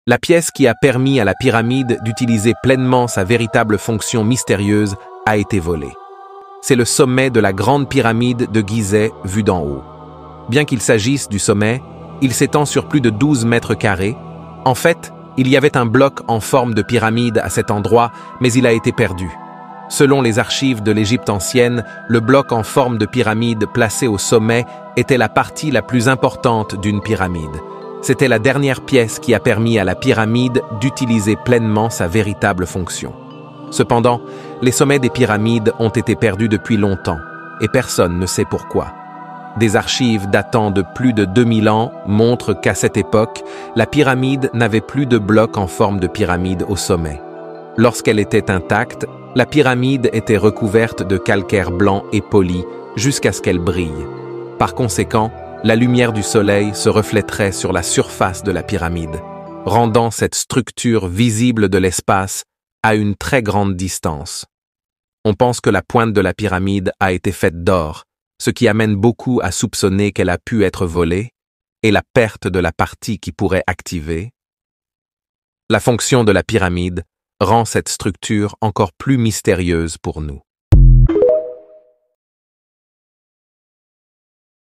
La pièce qui a permis à la pyramide d'utiliser pleinement sa véritable fonction mystérieuse a été volée. C'est le sommet de la grande pyramide de Gizeh vu d'en haut. Bien qu'il s'agisse du sommet, il s'étend sur plus de 12 mètres carrés. En fait, il y avait un bloc en forme de pyramide à cet endroit, mais il a été perdu. Selon les archives de l'Égypte ancienne, le bloc en forme de pyramide placé au sommet était la partie la plus importante d'une pyramide. C'était la dernière pièce qui a permis à la pyramide d'utiliser pleinement sa véritable fonction. Cependant, les sommets des pyramides ont été perdus depuis longtemps, et personne ne sait pourquoi. Des archives datant de plus de 2000 ans montrent qu'à cette époque, la pyramide n'avait plus de bloc en forme de pyramide au sommet. Lorsqu'elle était intacte, la pyramide était recouverte de calcaire blanc et poli jusqu'à ce qu'elle brille. Par conséquent, la lumière du soleil se reflèterait sur la surface de la pyramide, rendant cette structure visible de l'espace à une très grande distance. On pense que la pointe de la pyramide a été faite d'or, ce qui amène beaucoup à soupçonner qu'elle a pu être volée, et la perte de la partie qui pourrait activer. La fonction de la pyramide rend cette structure encore plus mystérieuse pour nous.